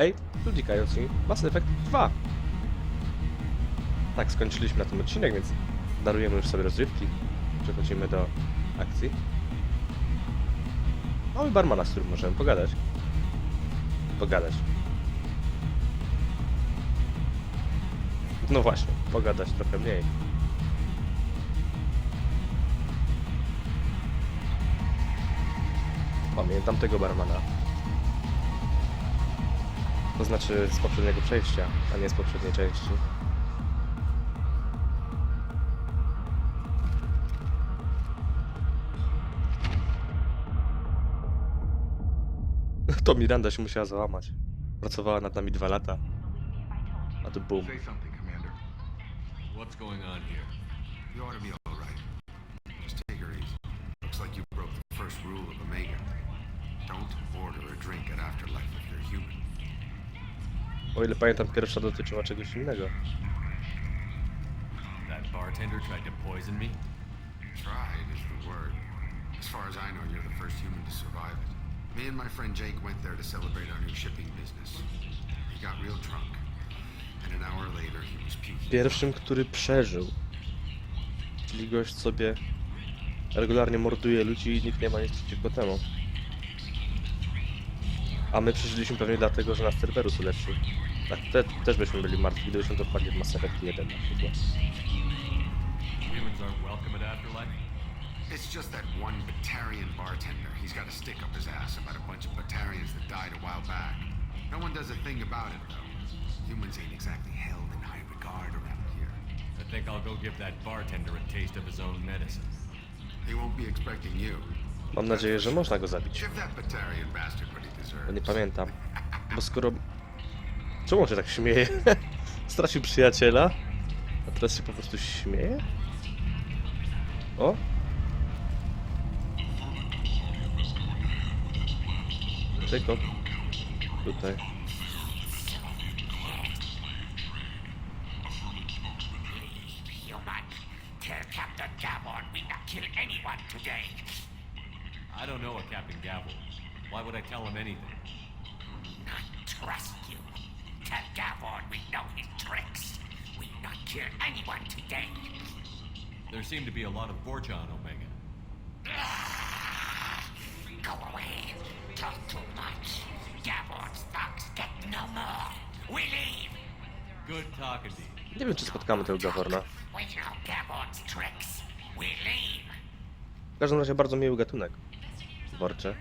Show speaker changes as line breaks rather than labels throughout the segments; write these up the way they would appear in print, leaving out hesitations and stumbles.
Ej, tu Dikajos i Mass Effect 2. Tak, skończyliśmy na tym odcinek, więc darujemy już sobie rozrywki. Przechodzimy do akcji. Mamy barmana, z którym możemy pogadać. No właśnie, pogadać trochę mniej. Pamiętam tego barmana. To znaczy z poprzedniego przejścia, a nie z poprzedniej części. To Miranda się musiała załamać. Pracowała nad nami 2 lata. A tu boom.
What's going on here?
You ought to be all right. Just take her easy. Looks like you broke the first rule of Omega. Don't order a drink at Afterlife if you're human.
O ile pamiętam, pierwsza dotyczyła czegoś innego.
That bartender tried to poison me?
Tried is the word. As far as I know, you're the first human to survive it. Me and my friend Jake went there to celebrate our new shipping business. He got real drunk. And an hour later he was puking.
Pierwszym, który przeżył. Czyli gość sobie regularnie morduje ludzi i nikt nie ma nic przeciwko temu. A my przeżyliśmy pewnie dlatego, że nasz Cerberus ulepszył. Tak, też byśmy byli martwi, gdybyśmy to wpadli w Mass Effect 1 na przykład.
Humans aren't welcome at Afterlife?
It's just that one Batarian bartender. He's got a stick up his ass about a bunch of Batarians that died a while back. No one does a thing about it, though. Humans ain't exactly held in high regard around here.
I think I'll go give that bartender a taste of his own medicine.
He won't be expecting you.
Mam nadzieję, że można go zabić.
Give that Batarian bastard what he
Bo
deserves.
nie pamiętam. Bo skoro... Czemu on się tak śmieje? Stracił przyjaciela, a teraz się po prostu śmieje? O! Tylko tutaj.
Human, tell Captain Gabbard we not kill anyone today.
I don't know a Captain Gavel. Why would I tell him anything?
Not trust you. Tell Gabbard we know his tricks. We not kill anyone today.
There seem to be a lot of Vorcha on Omega.
Go away. Talk too much. Gabbard's thugs get no more. We leave.
Good talking to you.
Nie wiem, czy spotkamy tego Gaworna.
We know Gabbard's tricks. We leave.
W każdym razie bardzo miły gatunek. Worcze.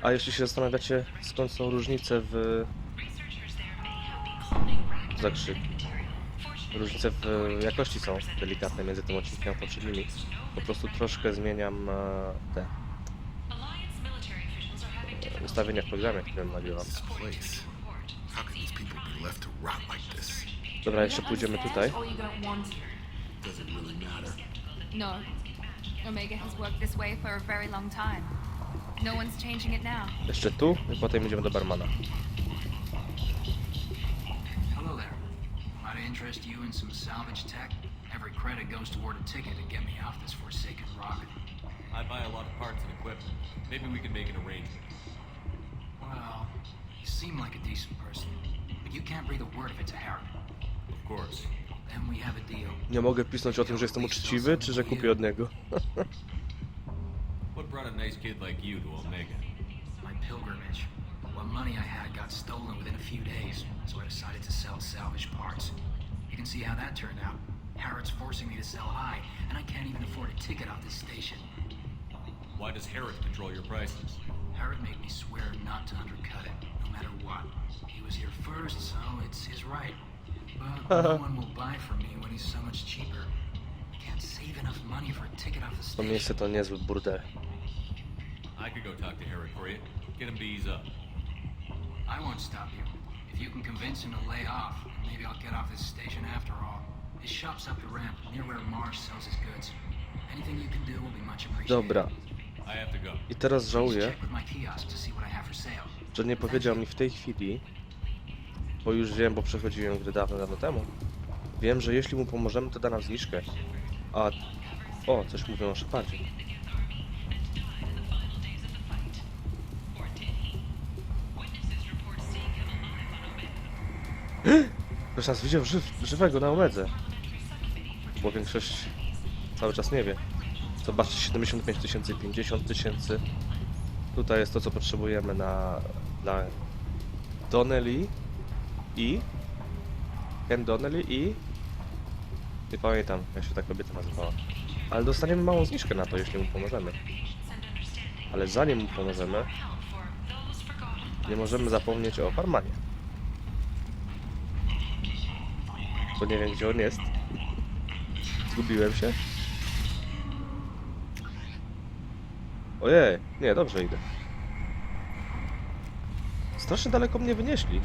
A jeśli się zastanawiacie, skąd są różnice w... Zakrzyki. Różnice w jakości są delikatne między tym odcinkiem a poprzednimi. Po prostu troszkę zmieniam te ustawienia w programie, którym nagrywam.
How can these people be left to rot like this?
Dobra, jeszcze pójdziemy tutaj.
Or you don't want to?
Doesn't really matter.
No. Omega has worked this way for a very long time. No one's changing it now.
Jeszcze tu i potem idziemy do barmana.
Hello there. Might I interest you in some salvage tech? Every credit goes toward a ticket to get me off this forsaken rock.
I buy a lot of parts and equipment. Maybe we can make an arrangement.
Well, you seem like a decent person, but you can't breathe a word if it's a Herod.
Of course.
Then we have a deal.
Nie mogę pisnąć o tym, że jestem uczciwy, czy że kupię od niego.
What brought a nice kid like you to Omega?
My pilgrimage. What money I had got stolen within a few days, so I decided to sell salvage parts. You can see how that turned out. Harrod's forcing me to sell high, and I can't even afford a ticket off this station.
Why does Herod control your prices?
Harrod made me swear not to undercut it, no matter what. He was here first, so it's his right. But no one will buy from me when he's so much cheaper. I can't save enough money for a ticket off the
To
station.
miejsce to niezły burdel.
I could go talk to Herod for you. Get him to ease up.
I won't stop you. If you can convince him to lay off, maybe I'll get off this station after all. His shop's up the ramp, near where Marsh sells his goods. Anything you can do will be much appreciated.
Dobra.
I have to go.
I teraz żałuję,
Check with my kiosk to see what I have for sale.
że nie powiedział mi w tej chwili, bo już wiem, bo przechodziłem gry dawno temu. Wiem, że jeśli mu pomożemy, to da nam zniżkę. A... O, coś mówią o Shepardzie. Ktoś nas widział żywego na omedze. Bo większość cały czas nie wie. Zobaczcie, 75 000, 50 000. Tutaj jest to, co potrzebujemy dla Donnelly i Ken Donnelly i nie pamiętam, jak się ta kobieta nazywała. Ale dostaniemy małą zniżkę na to, jeśli mu pomożemy. Ale zanim mu pomożemy, nie możemy zapomnieć o Farmanie. Bo nie wiem, gdzie on jest. Zgubiłem się. Ojej, nie, dobrze idę. Strasznie daleko mnie wynieśli.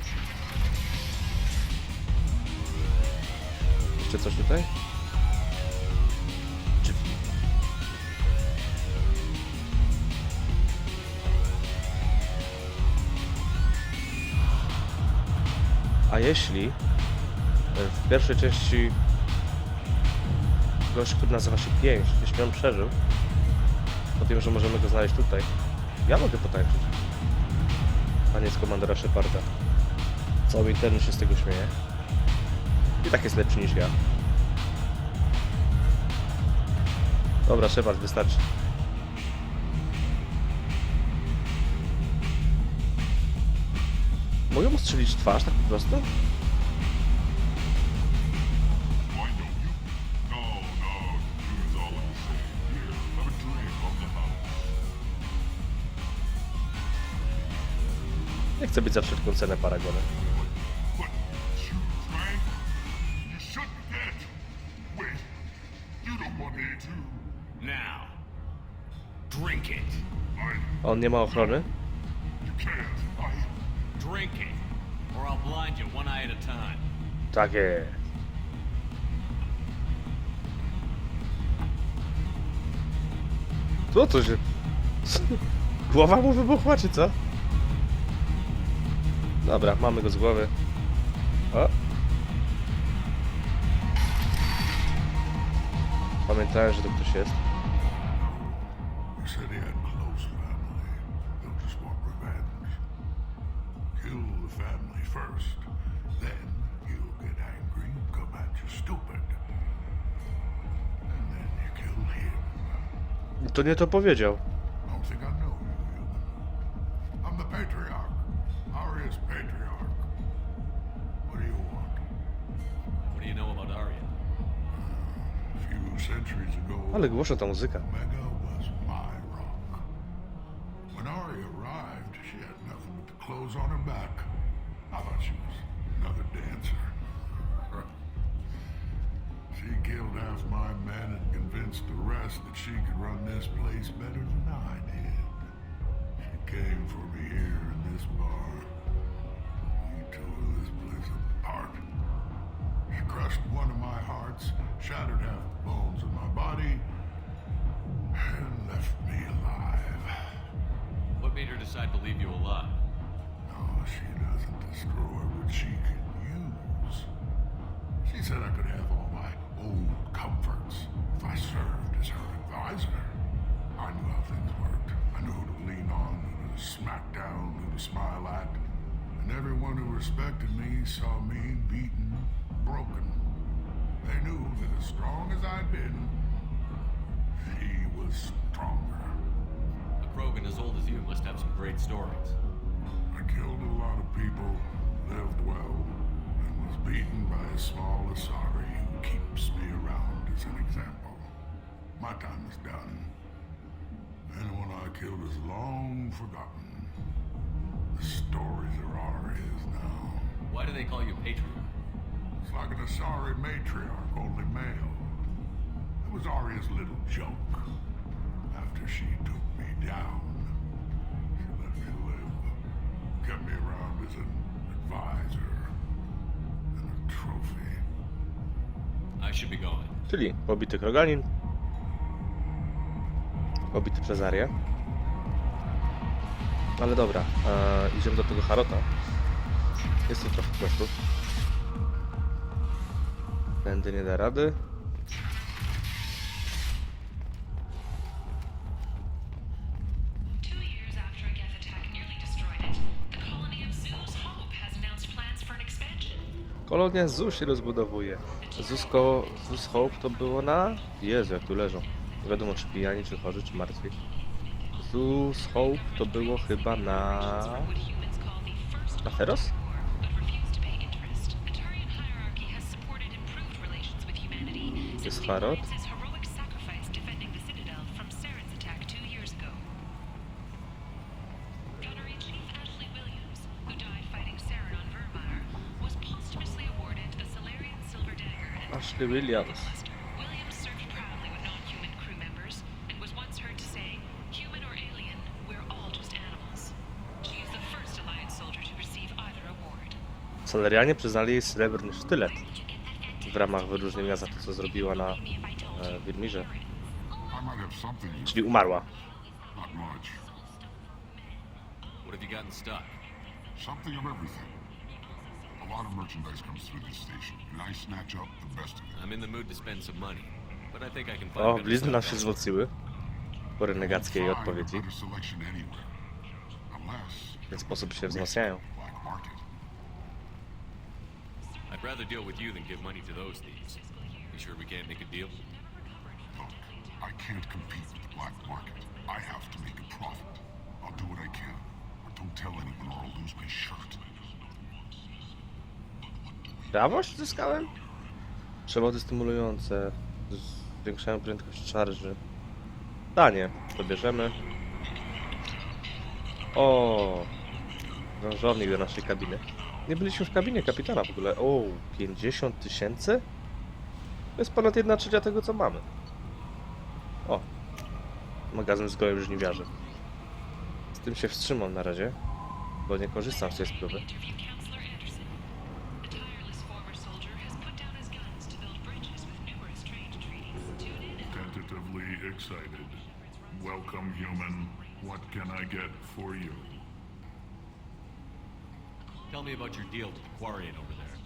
Jeszcze coś tutaj? Drzwi. A jeśli w pierwszej części gość, który nazywa się Pięść, jeśli on przeżył, to wiem, że możemy go znaleźć tutaj. Ja mogę potańczyć. Panie z komandora Sheparda. Cały internet się z tego śmieje. I tak jest lepszy niż ja. Dobra, Shepard, wystarczy. Mogę mu strzelić w twarz tak po prostu? Nie chcę być za wszelką cenę Paragonem.
Now, drink it.
A on nie ma ochrony?
Drink it, or I'll blind you one eye at a time.
Tak jest. Co to się... Głowa mu wybuchła, czy co? Dobra, mamy go z głowy. O. Pamiętałem, że to ktoś jest.
He said he had close family. They'll just want revenge. Kill the family first. Then he'll get angry and come at you stupid. And then you kill him.
To nie to powiedział.
Don't think I know you, human. I'm the patriarch. Arya's patriarch. What do you want?
What do you know about Arya?
A few centuries ago,
Ale głośno ta muzyka.
Omega was my rock. When Arya arrived, she had nothing but the clothes on her back. I thought she was another dancer. She killed half my men and convinced the rest that she could run this place better than I did. She came for me here in this bar. We tore this place apart. She crushed one of my hearts, shattered half the bones in my body, and left me alive.
What made her decide to leave you alive?
No, she doesn't destroy what she can use. She said I could have all my old comforts if I served as her advisor. I knew how things worked. I knew who to lean on, who to smack down, who to smile at. And everyone who respected me saw me beaten, broken. They knew that as strong as I'd been, she was stronger.
A Krogan as old as you must have some great stories.
I killed a lot of people, lived well, and was beaten by a small Asari who keeps me around as an example. My time is done. Anyone I killed is long forgotten. The stories are Arya's now.
Why do they call you patriarch?
It's like an Asari matriarch, only male. It was Arya's little joke. After she took me down, she let me live. Kept me around as an advisor and a trophy.
I should be going.
Czyli pobity Kroganin. Pobity przez Arię. Ale dobra, idziemy do tego Harota. Jest tu trochę questów. Tędy nie da rady.
After a Geth attack nearly destroyed it, the colony of Zeus Hope has announced plans for an expansion.
Kolonia ZU się rozbudowuje. ZUS Hope to było na... Jezu, jak tu leżą. Nie wiadomo, czy pijani, czy chorzy, czy martwi. ZUS Hope to było chyba na... Na Feros? Jest Harrod. Ashley Williams.
Williams served proudly with non-human crew members and was once heard to say, "Human or alien, we're all just animals." She is the first Alliance soldier to receive either award.
Salarianie przyznali jej srebrny sztylet w ramach wyróżnienia za to, co zrobiła na Wirmirze.
I might have something you
Czyli umarła.
not much.
What have you got in stock?
Something of everything. A lot of merchandise comes through this station, and I snatch up the best of it.
I'm in the mood to spend some money, but I think I can find
O,
better
blizny nam
stuff
się
elsewhere.
wzmocniły po renegackiej
Find
odpowiedzi.
better selection anywhere. Unless
W ten sposób się wzmacniają.
black market.
I'd rather deal with you than give money to those thieves. You sure we can't make a deal?
Look, I can't compete with the black market. I have to make a profit. I'll do what I can, but don't tell anyone or I'll lose my shirt.
Prawość zyskałem? Przewody stymulujące. Zwiększają prędkość szarży. Tanie. To bierzemy. O, Wężownik do naszej kabiny. Nie byliśmy w kabinie kapitana w ogóle. O, 50 000? To jest ponad 1/3 tego, co mamy. O, magazyn z gołym żniwiarzy. Z tym się wstrzymam na razie, bo nie korzystam z tej spróby.
Interviewed Counselor Anderson. The tireless former soldier has put down his guns to build bridges with numerous trade treaties. Tune in and
Tentatively excited. Welcome, human. What can I get for you?
Tell me about your deal with the Quarian over there.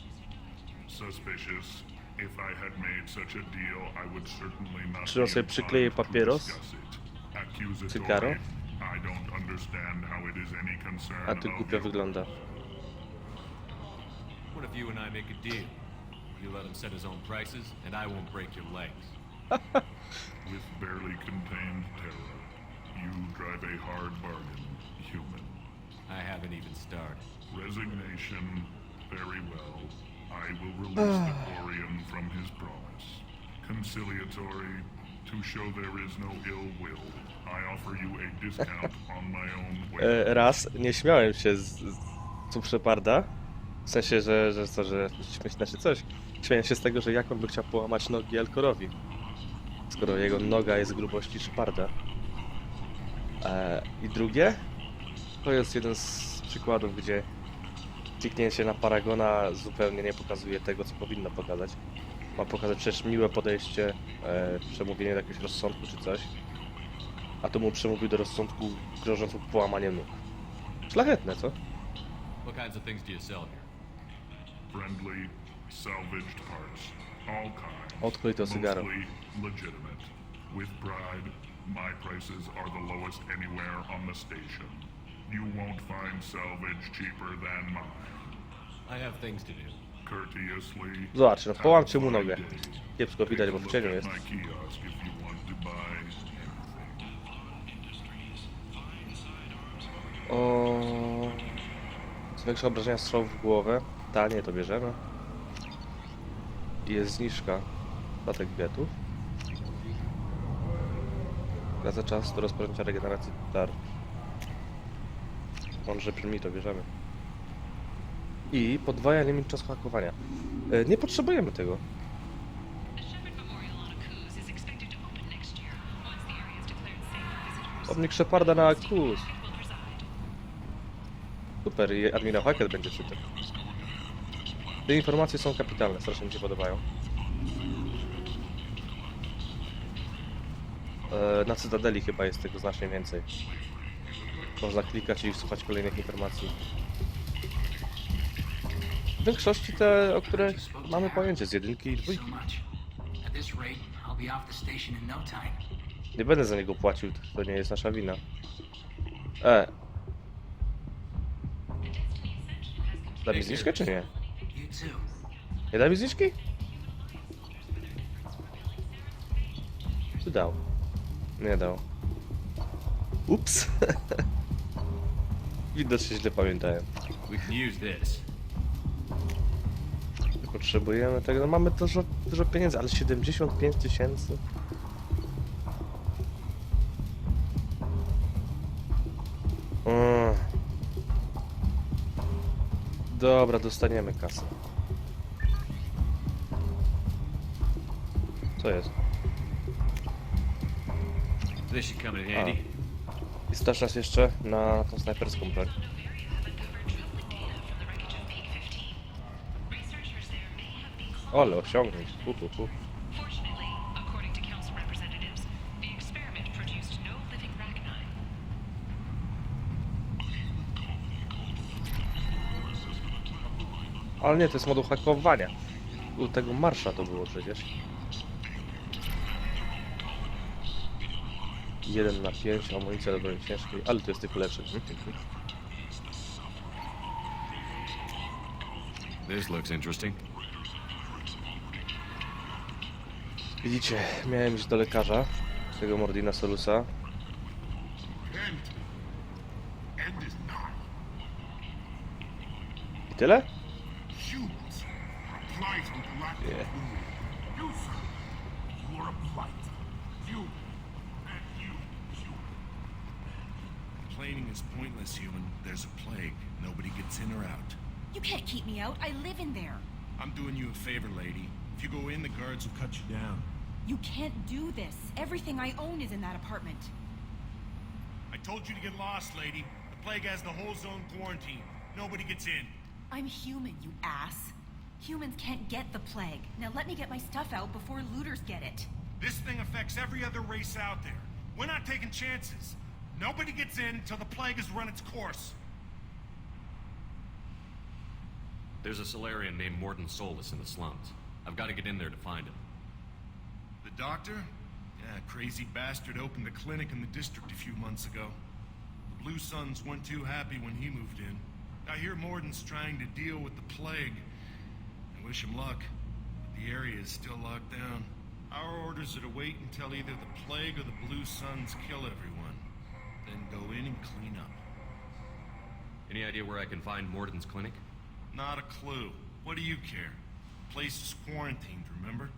Suspicious. If I had made such a deal, I would certainly not
Czy on
be
sobie przykleje
inclined to
papieros?
discuss it. Accusatory.
Cygaro?
I don't understand how it is any concern
A tu
of
głupio
you.
wygląda.
What if you and I make a deal? You let him set his own prices, and I won't break your legs.
With barely contained terror, you drive a hard bargain, human.
I haven't even started.
Resignation, very well. I will release the Quarian from his promise. Conciliatory, to show there is no ill will, I offer you a discount on my own way.
Raz nie śmiałem się z Cuprzeparda. W sensie, że znaczy coś. Śmiałem się z tego, że jak on by chciał połamać nogi Elkorowi. Skoro jego noga jest grubości Szeparda. I drugie, to jest jeden z przykładów, gdzie kliknięcie na Paragona zupełnie nie pokazuje tego, co powinno pokazać. Ma pokazać przecież miłe podejście, przemówienie do jakiegoś rozsądku czy coś. A to mu przemówił do rozsądku grożącą połamaniem nóg. Szlachetne, co?
What kinds of things do you sell here?
Friendly, salvaged parts, all kinds.
Odkryj to cygaro.
Mostly legitimate. With pride, my prices are the lowest anywhere on the station. You won't find salvage cheaper than mine.
I have things to do.
Courteously.
Zobacz, no połamcie mu
have a
nogę.
fine day.
Kiepsko widać, bo w
Look
cieniu
at
jest.
my kiosk if you want to buy anything.
O, zwiększa obrażenia strzałów w głowę. Tanie, to bierzemy. I jest zniżka. Statek bietów. Wraca czas do rozpoczęcia regeneracji tarcz. Mądrze brzmi, to bierzemy. I podwaja limit czasu hakowania. Nie potrzebujemy tego.
The Shepard Memorial on Akuz is expected to open next year, once the area is declared safe for visitors.
Pomnik Szeparda na Akuz.
Will preside.
Super, i admirał Hackett będzie przy tym. Te informacje są kapitalne, strasznie mi się podobają. Na Cytadeli chyba jest tego znacznie więcej. Można klikać i słuchać kolejnych informacji. W większości te, o których mamy pojęcie, z jedynki i
Thank you so
dwójki.
much. At this rate, I'll be off the station in no time.
Nie będę za niego płacił, to nie jest nasza wina. Da mi zniżkę czy nie?
You too.
Nie da mi zniżki? Czy dał? Nie dał. Ups. Widocznie źle pamiętałem.
We can use this.
Potrzebujemy tego. No mamy dużo pieniędzy, ale 75 000. Dobra, dostaniemy kasę. Co jest?
This should come in handy.
I stać nas jeszcze na tą snajperską broń. Ale osiągnięć.
Fortunately, according to council representatives, the experiment produced no living rachni.
Ale nie, to jest moduł hakowania. U tego marsza to było przecież. 1 na 5, amunicja do broni ciężkiej, ale to jest tylko lepszy.
This looks interesting.
Widzicie, miałem iść do lekarza, tego Mordina Solusa.
End is nigh.
I tyle?
Humans are a blight on galactic
Yeah.
food. You, sir, you are a blight. You and you, human.
Complaining is pointless, human. There's a plague. Nobody gets in or out.
You can't keep me out. I live in there.
I'm doing you a favor, lady. If you go in, the guards will cut you down.
You can't do this. Everything I own is in that apartment.
I told you to get lost, lady. The plague has the whole zone quarantined. Nobody gets in.
I'm human, you ass. Humans can't get the plague. Now let me get my stuff out before looters get it.
This thing affects every other race out there. We're not taking chances. Nobody gets in until the plague has run its course.
There's a Solarian named Morton Solus in the slums. I've got to get in there to find him.
The doctor? Yeah, crazy bastard opened a clinic in the district a few months ago. The Blue Suns weren't too happy when he moved in. I hear Morton's trying to deal with the plague. I wish him luck, but the area is still locked down. Our orders are to wait until either the plague or the Blue Suns kill everyone. Then go in and clean up.
Any idea where I can find Morton's clinic?
Not a clue. What do you care? The place is quarantined, remember?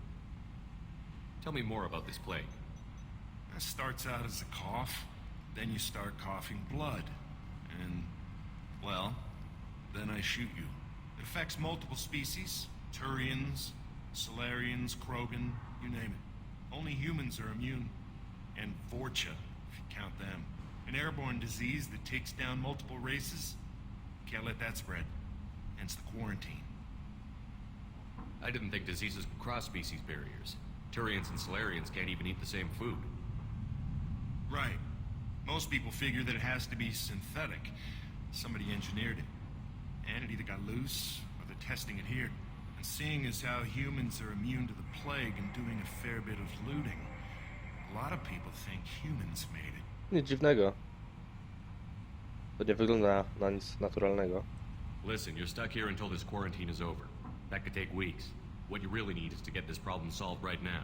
Tell me more about this plague.
It starts out as a cough, then you start coughing blood. And, well, then I shoot you. It affects multiple species. Turians, Solarians, Krogan, you name it. Only humans are immune. And Vorcha, if you count them. An airborne disease that takes down multiple races. Can't let that spread. Hence the quarantine.
I didn't think diseases could cross species barriers. Turians and Solarians can't even eat the same food.
Right. Most people figure that it has to be synthetic. Somebody engineered it. And it either got loose, or they're testing it here. And seeing as how humans are immune to the plague and doing a fair bit of looting, a lot of people think humans made it.
Nic dziwnego. To nie wygląda na nic naturalnego.
Listen, you're stuck here until this quarantine is over. That could take weeks. What you really need is to get this problem solved right now.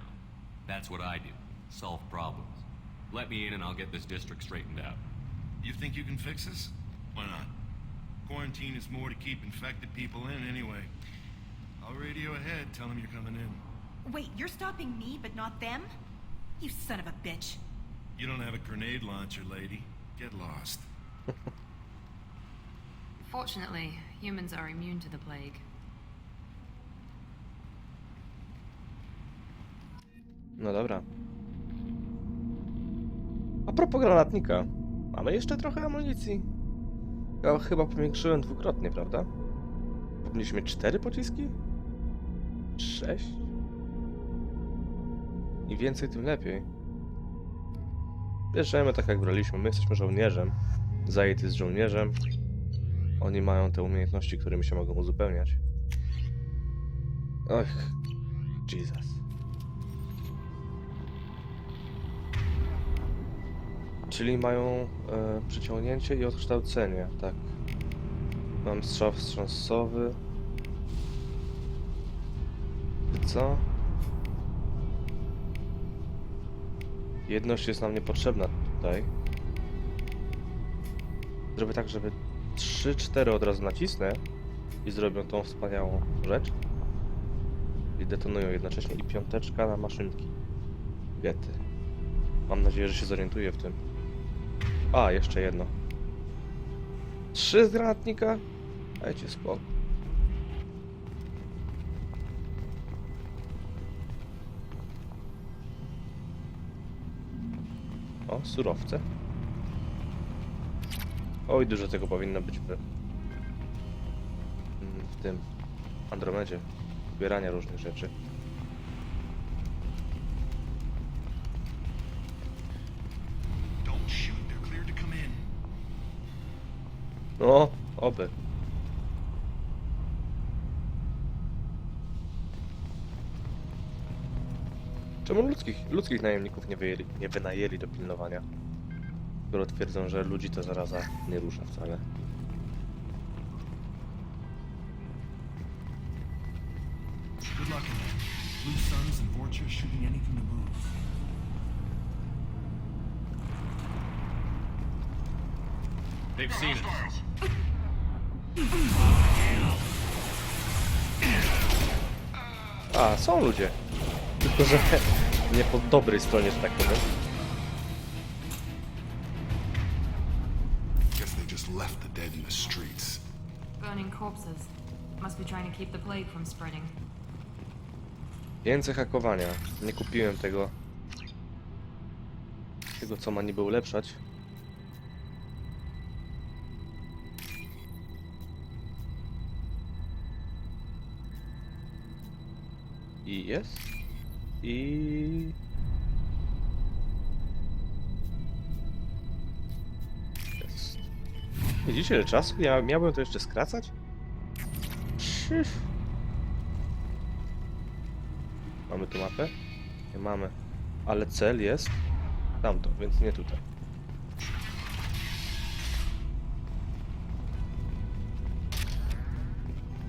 That's what I do. Solve problems. Let me in and I'll get this district straightened out.
You think you can fix this? Why not? Quarantine is more to keep infected people in anyway. I'll radio ahead, tell them you're coming in.
Wait, you're stopping me, but not them? You son of a bitch.
You don't have a grenade launcher, lady. Get lost.
Fortunately, humans are immune to the plague.
No dobra. A propos granatnika. Mamy jeszcze trochę amunicji. Ja chyba powiększyłem dwukrotnie, prawda? Powinniśmy mieć 4 pociski? 6? Im więcej, tym lepiej. Bierzemy tak jak braliśmy. My jesteśmy żołnierzem. Zaid jest żołnierzem. Oni mają te umiejętności, którymi się mogą uzupełniać. Och, Jesus. Czyli mają przyciągnięcie i odkształcenie, tak. Mam strzał wstrząsowy. co? Jedność jest nam niepotrzebna tutaj. Zrobię tak, żeby 3-4 od razu nacisnę i zrobią tą wspaniałą rzecz. I detonują jednocześnie. I 5 na maszynki. Gety. Mam nadzieję, że się zorientuję w tym. A, jeszcze jedno. 3 z granatnika? Dajcie spokój. O, surowce. Oj, dużo tego powinno być w tym Andromedzie. Zbierania różnych rzeczy. No, oby. Czemu ludzkich najemników nie wynajęli do pilnowania? Skoro twierdzą, że ludzi to zaraza nie rusza wcale.
Good luck in there. Blue Suns and Vorcha shooting anything to move.
They've seen us.
A, są ludzie. Tylko, że nie po dobrej stronie, że tak powiem.
Guess they just left the dead in the streets.
Burning corpses. Must be trying to keep the plague from spreading.
Więcej hakowania. Nie kupiłem tego, co ma niby ulepszać. I jest. I... jest. Widzicie, ile czasu? Ja miałbym to jeszcze skracać? Mamy tu mapę? Nie mamy. Ale cel jest tamto, więc nie tutaj.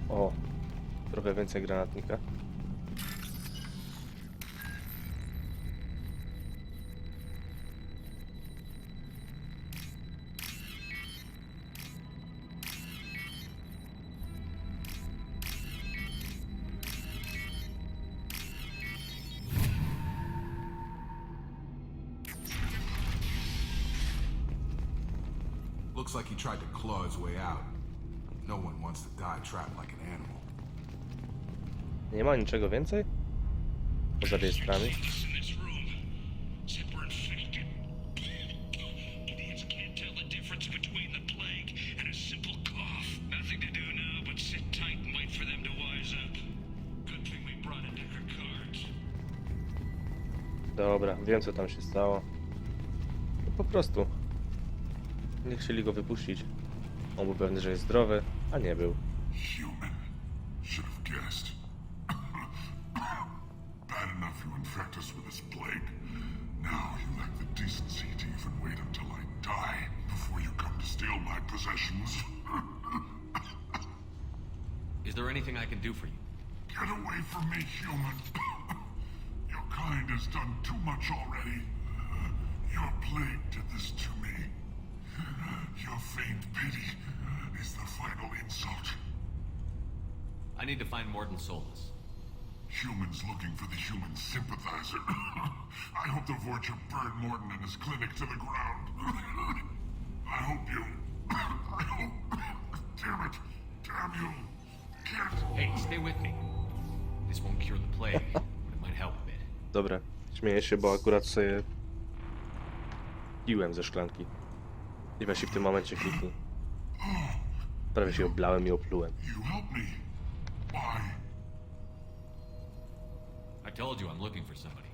O, trochę więcej granatnika.
Looks like he tried to claw his way out. No one wants to die trapped like an animal.
Nie ma niczego więcej? Poza rejestrami. Dobra, wiem co tam się stało. No po prostu nie chcieli go wypuścić. On był pewny, że jest zdrowy, a nie był.
Human. Should have guessed. Bad enough you infect us with this plague. Now you lack the decency to even wait until I die before you come to steal my possessions.
Is there anything I can do for you?
Get away from me, human. Your kind has done too much already. Your plague did this to me. Your faint pity is the final insult.
I need to find Morton Solus.
Humans looking for the human sympathizer. I hope the Vorcha burned Morton and his clinic to the ground. I hope you... I hope... Damn it. Damn you. Can't...
Hey, stay with me. This won't cure the plague, but it might help a bit.
Dobra, śmieję się, bo akurat sobie piłem ze szklanki. I weź w tym momencie kliknij. Prawie się oblałem i oplułem.
You help me. Why?
I told you I'm looking for somebody.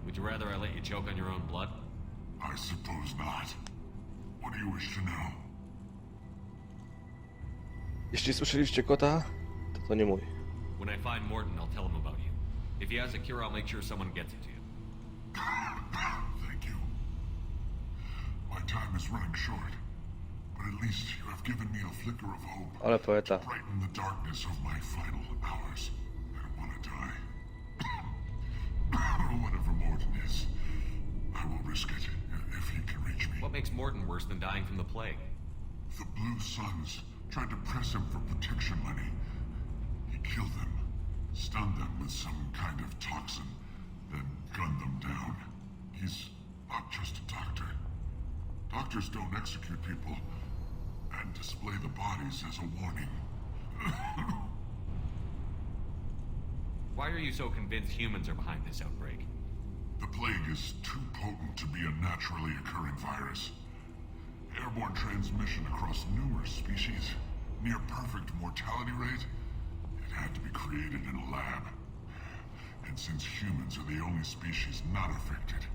Would you rather I let you choke on your own blood?
I suppose not. What do you wish to know?
Jeśli słyszeliście kota, to nie mój.
When I find Morton, I'll tell him about you. If he has a cure, I'll make sure someone gets it to you.
Thank you. My time is running short, but at least you have given me a flicker of hope
Ale poeta.
to brighten the darkness of my final hours. I don't want to die. Whatever Morton is, I will risk it if he can reach me.
What makes Morton worse than dying from the plague?
The Blue Suns tried to press him for protection money. He killed them, stunned them with some kind of toxin, then gunned them down. He's not just a doctor. Doctors don't execute people and display the bodies as a warning.
Why are you so convinced humans are behind this outbreak?
The plague is too potent to be a naturally occurring virus. Airborne transmission across numerous species, near perfect mortality rate. It had to be created in a lab. And since humans are the only species not affected,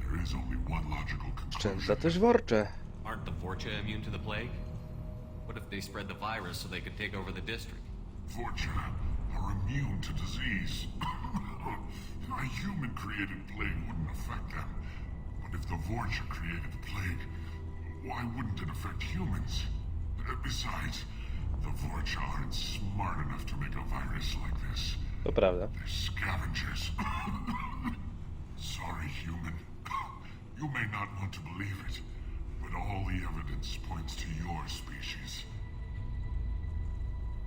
there is only one logical conclusion.
Szczęścia też worcze.
Aren't the Vorcha immune to the plague? What if they spread the virus so they could take over the district?
Vorcha are immune to disease. A human-created plague wouldn't affect them. But if the Vorcha created the plague, why wouldn't it affect humans? Besides, the Vorcha aren't smart enough to make a virus like this.
To prawda.
They're scavengers. Sorry, human. You may not want to believe it, but all the evidence points to your species.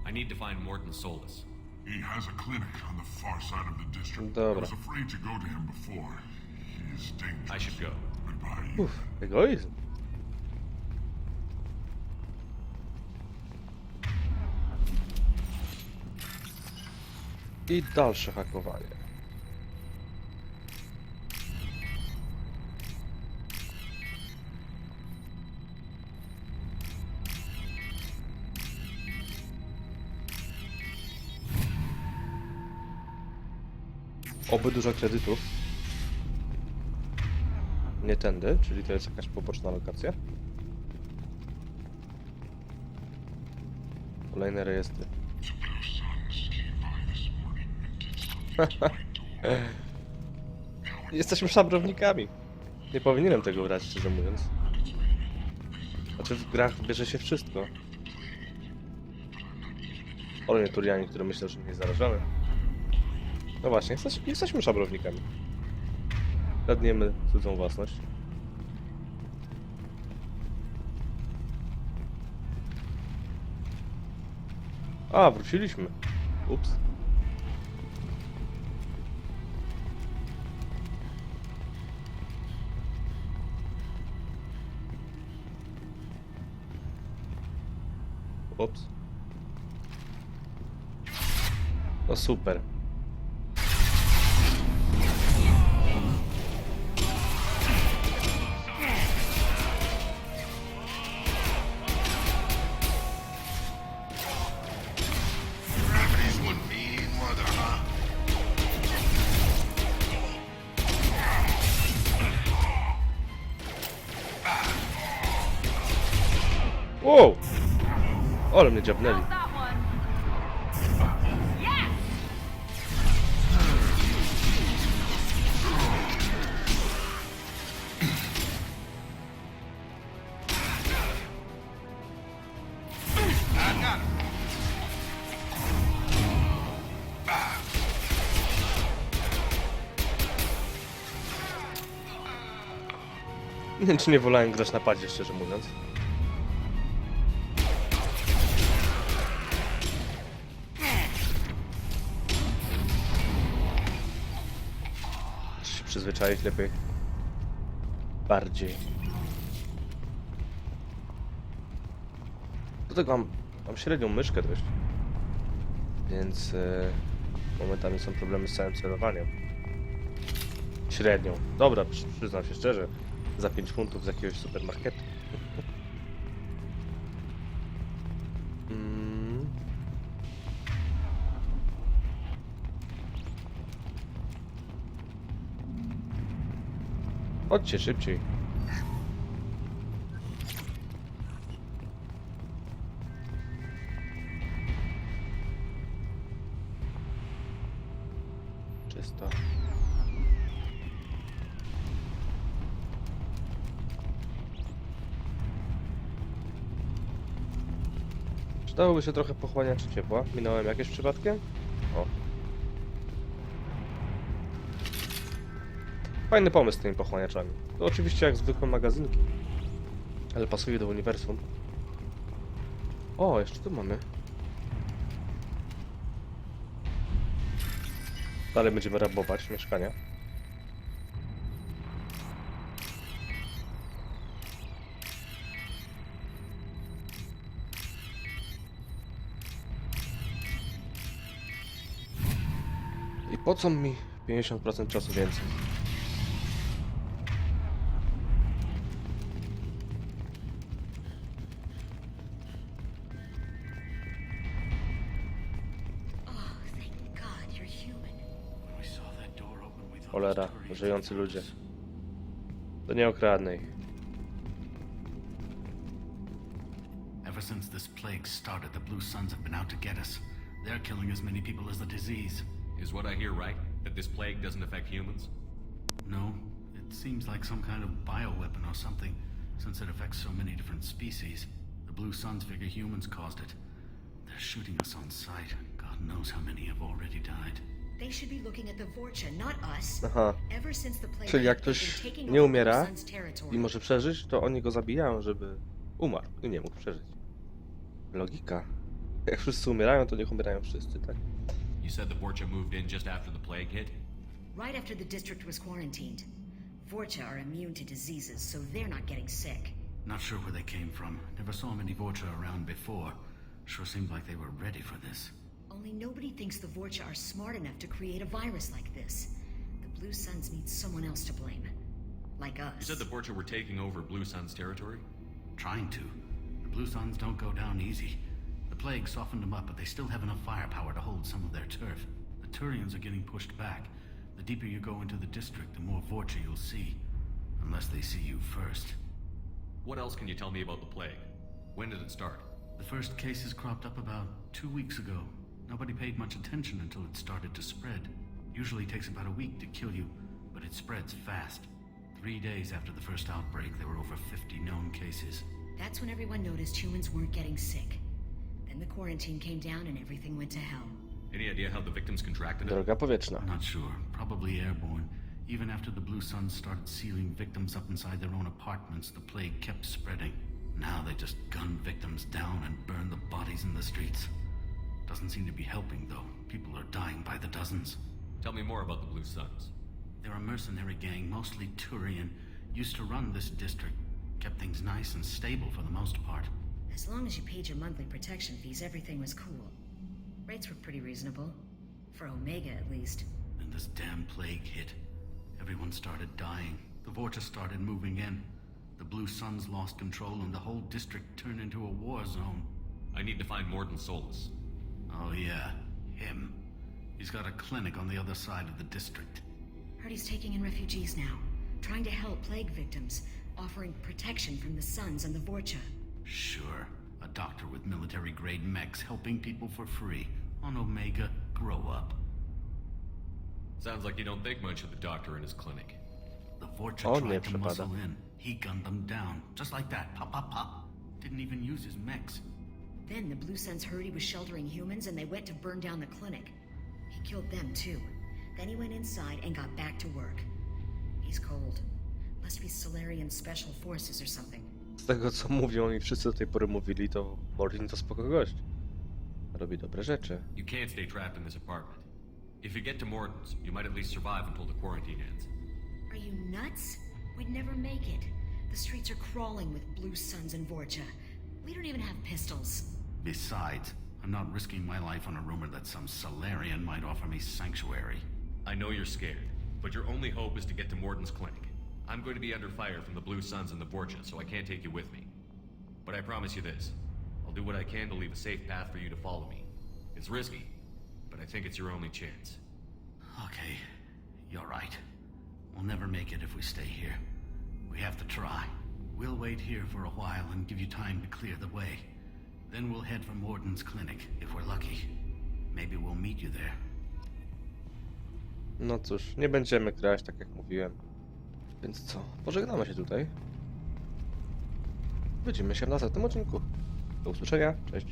I need to find Morton Solus.
He has a clinic on the far side of the district.
Dobra.
I was afraid to go to him before. He is dangerous.
I should go.
Goodbye.
Uff, egoizm. I dalsze hakowanie. Oby dużo kredytów. Nie tędy, czyli to jest jakaś poboczna lokacja. Kolejne rejestry. Jesteśmy szabrownikami. Nie powinienem tego grać, szczerze mówiąc. Znaczy w grach bierze się wszystko. Ole Turiani, które myślą, że mnie zarażamy. No właśnie, jesteśmy szabrownikami. Kradniemy cudzą własność. A, wróciliśmy. Ups. Ups. No super.
Gravity's one mean mother, huh?
Wow! Ale mnie dziabnęli.
How's that one? Yes!
I got him.
Nie wiem, czy nie wolałem grać na padzie, szczerze mówiąc. Czy się przyzwyczaić lepiej? Bardziej. Do tego mam średnią myszkę dość. Więc momentami są problemy z całym celowaniem. Średnią. Dobra, przyznam się szczerze. Za 5 funtów z jakiegoś supermarketu. Chodźcie szybciej. Czysto. Przydałoby się trochę pochłaniaczy ciepła. Minąłem jakieś przypadkiem? O. Fajny pomysł z tymi pochłaniaczami. To oczywiście jak zwykłe magazynki, ale pasuje do uniwersum. O, jeszcze tu mamy. Dalej będziemy rabować mieszkania. I po co mi 50% czasu więcej? Cholera, żyjący ludzie. To nie okradnę ich.
Ever since this plague started, the Blue Suns have been out to get us. They're killing as many people as the disease.
Is what I hear right? That this plague doesn't affect humans?
No, it seems like some kind of bioweapon or something, since it affects so many different species. The Blue Suns figure humans caused it. They're shooting us on sight. God knows how many have already died.
They should be looking at the Vorcha, not us.
Aha.
Ever since the plague,
Czyli jak
they've
ktoś
been taking
nie
over
umiera
Blue Sun's territory.
i może przeżyć, to oni go zabijają, żeby umarł i nie mógł przeżyć. Logika. Jak wszyscy umierają, to niech umierają wszyscy, tak?
You said the Vorcha moved in just after the plague hit?
Right after the district was quarantined. Vorcha are immune to diseases, so they're not getting sick.
Not sure where they came from. Never saw many Vorcha around before. Sure seemed like they were ready for this.
Only nobody thinks the Vorcha are smart enough to create a virus like this. The Blue Suns need someone else to blame. Like us.
You said the Vorcha were taking over Blue Sun's territory?
Trying to. The Blue Suns don't go down easy. The plague softened them up, but they still have enough firepower to hold some of their turf. The Turians are getting pushed back. The deeper you go into the district, the more Vorcha you'll see. Unless they see you first.
What else can you tell me about the plague? When did it start?
The first cases cropped up about 2 weeks ago. Nobody paid much attention until it started to spread. Usually takes about a week to kill you, but it spreads fast. 3 days after the first outbreak, there were over 50 known cases.
That's when everyone noticed humans weren't getting sick. Then the quarantine came down and everything went to hell.
Any idea how the victims contracted it?
Droga powietrzna.
Not sure. Probably airborne. Even after the Blue Suns started sealing victims up inside their own apartments, the plague kept spreading. Now they just gun victims down and burn the bodies in the streets. Doesn't seem to be helping, though. People are dying by the dozens.
Tell me more about the Blue Suns.
They're a mercenary gang, mostly Turian. Used to run this district. Kept things nice and stable for the most part.
As long as you paid your monthly protection fees, everything was cool. Rates were pretty reasonable. For Omega, at least.
Then this damn plague hit. Everyone started dying. The Vorcha started moving in. The Blue Suns lost control and the whole district turned into a war zone.
I need to find Morden Solus.
Oh yeah, him. He's got a clinic on the other side of the district.
Heard he's taking in refugees now. Trying to help plague victims. Offering protection from the Suns and the Vorcha.
Sure. A doctor with military-grade mechs helping people for free. On Omega, grow up.
Sounds like you don't think much of the doctor in his clinic.
The Vorcha tried to muscle in. He gunned them down. Just like that. Pop, pop, pop. Didn't even use his mechs.
Then the Blue Suns heard he was sheltering humans and they went to burn down the clinic. He killed them too. Then he went inside and got back to work. He's cold. Must be Solarian Special Forces or something.
Z tego co mówią i wszyscy do tej pory mówili, to Morden to spoko gość. Robi dobre rzeczy.
You can't stay trapped in this apartment. If you get to Morden's, you might at least survive until the quarantine ends.
Are you nuts? We'd never make it. The streets are crawling with Blue Suns and Vorcha. We don't even have pistols.
Besides, I'm not risking my life on a rumor that some Solarian might offer me sanctuary.
I know you're scared, but your only hope is to get to Morden's clinic. I'm going to be under fire from the Blue Suns and the Vorcha, so I can't take you with me. But I promise you this. I'll do what I can to leave a safe path for you to follow me. It's risky, but I think it's your only chance.
Okay, you're right. We'll never make it if we stay here. We have to try. We'll wait here for a while and give you time to clear the way. Then we'll head for Morden's clinic, if we're lucky. Maybe we'll meet you there.
No cóż, nie będziemy grać, tak jak mówiłem. Więc co? Pożegnamy się tutaj. Widzimy się w następnym odcinku. Do usłyszenia. Cześć.